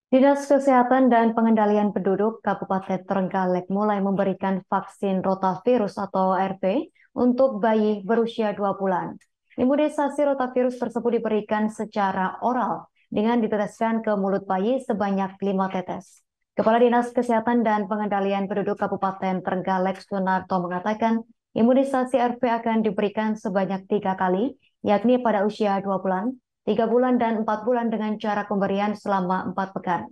Dinas Kesehatan dan Pengendalian Penduduk Kabupaten Trenggalek mulai memberikan vaksin rotavirus atau RP untuk bayi berusia 2 bulan. Imunisasi rotavirus tersebut diberikan secara oral dengan diteteskan ke mulut bayi sebanyak 5 tetes. Kepala Dinas Kesehatan dan Pengendalian Penduduk Kabupaten Trenggalek Sunarto mengatakan imunisasi RP akan diberikan sebanyak 3 kali, yakni pada usia 2 bulan, 3 bulan, dan 4 bulan dengan jarak pemberian selama 4 pekan.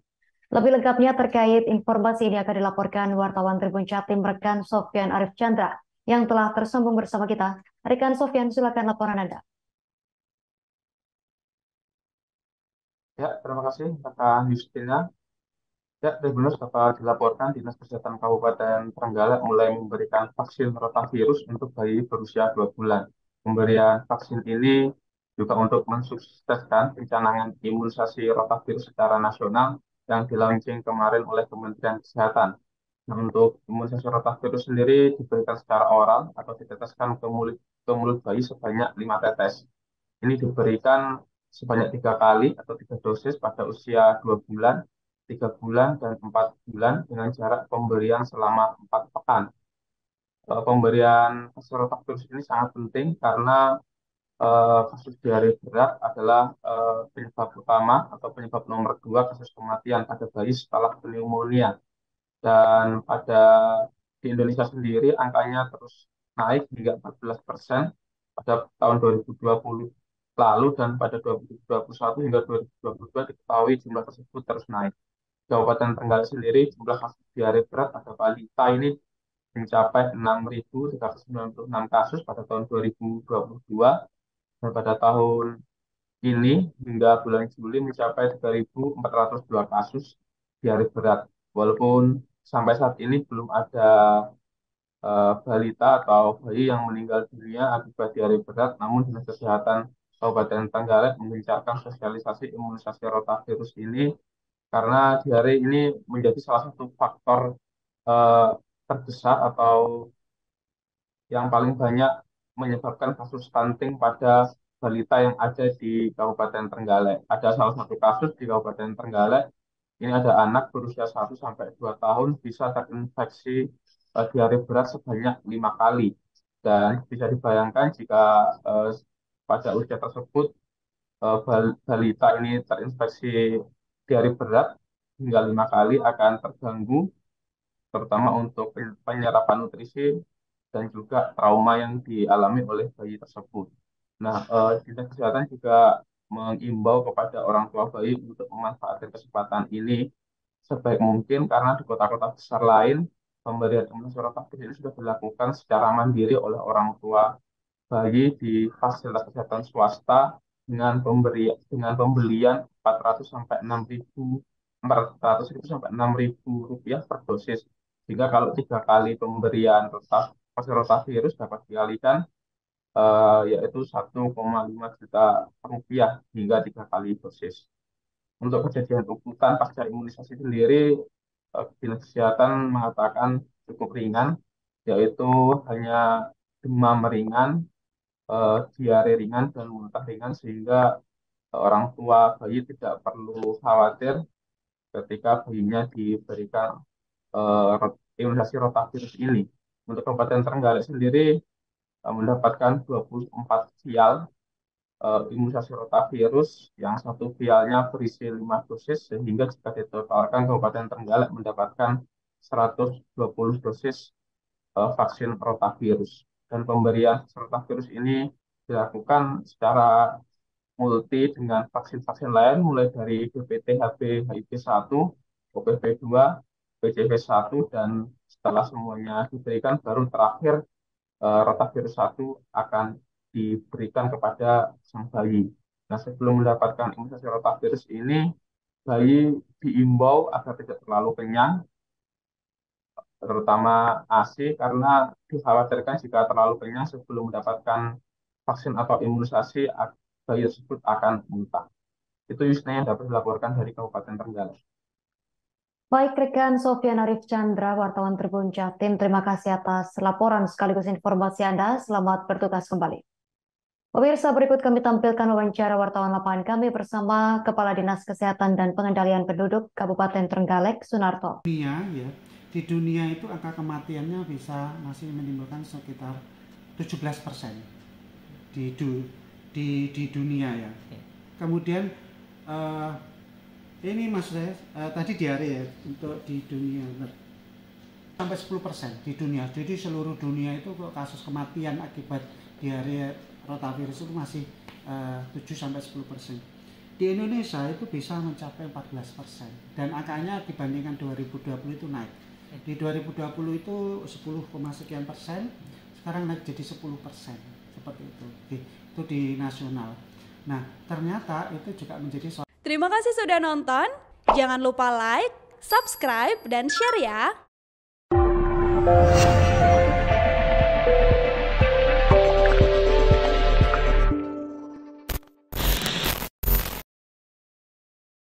Lebih lengkapnya terkait informasi ini akan dilaporkan wartawan Tribun Jatim rekan Sofyan Arif Chandra yang telah tersambung bersama kita. Rekan Sofyan, silakan laporan Anda. Ya, terima kasih rekan Justina. Ya, benar dapat dilaporkan Dinas Kesehatan Kabupaten Trenggalek mulai memberikan vaksin rotavirus untuk bayi berusia 2 bulan. Pemberian vaksin ini juga untuk mensukseskan pencanangan imunisasi rotavirus secara nasional yang dilaunching kemarin oleh Kementerian Kesehatan. Nah, untuk imunisasi rotavirus sendiri diberikan secara oral atau diteteskan ke mulut bayi sebanyak 5 tetes. Ini diberikan sebanyak 3 kali atau 3 dosis pada usia 2 bulan, 3 bulan, dan 4 bulan dengan jarak pemberian selama 4 pekan. Pemberian serotakvirus ini sangat penting karena kasus diare berat adalah penyebab utama atau penyebab nomor 2 kasus kematian pada bayi setelah pneumonia. Dan di Indonesia sendiri angkanya terus naik hingga 14% pada tahun 2020 lalu, dan pada 2021 hingga 2022 diketahui jumlah tersebut terus naik. Kabupaten Trenggalek sendiri jumlah kasus diare berat pada balita ini mencapai 6.396 kasus pada tahun 2022, dan pada tahun ini hingga bulan Juli mencapai 3.402 kasus diare berat. Walaupun sampai saat ini belum ada balita atau bayi yang meninggal dunia akibat diare berat, namun Dinas Kesehatan Kabupaten Trenggalek mengencarkan sosialisasi imunisasi rotavirus ini karena diare ini menjadi salah satu faktor eh, terbesar atau yang paling banyak menyebabkan kasus stunting pada balita yang ada di Kabupaten Trenggalek. Ada salah satu kasus di Kabupaten Trenggalek, ini ada anak berusia 1 sampai 2 tahun bisa terinfeksi diare berat sebanyak 5 kali. Dan bisa dibayangkan jika eh, pada usia tersebut balita ini terinfeksi diare berat hingga 5 kali akan terganggu, terutama untuk penyerapan nutrisi dan juga trauma yang dialami oleh bayi tersebut. Nah, Dinas Kesehatan juga mengimbau kepada orang tua bayi untuk memanfaatkan kesempatan ini sebaik mungkin karena di kota-kota besar lain pemberian imunisasi rotavirus ini sudah dilakukan secara mandiri oleh orang tua bayi di fasilitas kesehatan swasta dengan pembelian 400 sampai 6.000 400 sampai 6.000 rupiah per dosis. Jika kalau 3 kali pemberian vaksin rotavirus dapat dikalikan, yaitu 1,5 juta rupiah hingga 3 kali dosis. Untuk kejadian ikutan pasca imunisasi sendiri, Dinas Kesehatan mengatakan cukup ringan, yaitu hanya demam ringan, diare ringan, dan muntah ringan, sehingga orang tua bayi tidak perlu khawatir ketika bayinya diberikan imunisasi rotavirus ini. Untuk Kabupaten Trenggalek sendiri mendapatkan 24 vial imunisasi rotavirus, yang satu vialnya berisi 5 dosis, sehingga jika ditotalkan Kabupaten Trenggalek mendapatkan 120 dosis vaksin rotavirus. Dan pemberian rotavirus ini dilakukan secara multi dengan vaksin-vaksin lain mulai dari DPT, HB, HIV1, OPV2, PCV1, dan setelah semuanya diberikan baru terakhir rotavirus 1 akan diberikan kepada sang bayi. Nah, sebelum mendapatkan imunisasi rotavirus ini, bayi diimbau agar tidak terlalu kenyang, terutama ASI, karena dikhawatirkan jika terlalu kenyang sebelum mendapatkan vaksin atau imunisasi, bayi tersebut akan muntah. Itu Yusna yang dapat dilaporkan dari Kabupaten Trenggalek. Baik rekan Sofyan Arif Chandra, wartawan Tribun Jatim, terima kasih atas laporan sekaligus informasi Anda. Selamat bertugas kembali. Pemirsa, berikut kami tampilkan wawancara wartawan lapangan kami bersama Kepala Dinas Kesehatan dan Pengendalian Penduduk Kabupaten Trenggalek, Sunarto. Di dunia itu angka kematiannya masih menimbulkan sekitar 17% di dunia ya. Kemudian ini maksud saya tadi diare ya, untuk di dunia sampai 10% di dunia. Jadi seluruh dunia itu kasus kematian akibat diare rotavirus itu masih 7-10%. Di Indonesia itu bisa mencapai 14% dan angkanya dibandingkan 2020 itu naik. Di 2020 itu 10, sekian %, sekarang naik jadi 10%, seperti itu. Itu di nasional. Nah, ternyata itu juga menjadi Terima kasih sudah nonton. Jangan lupa like, subscribe, dan share ya.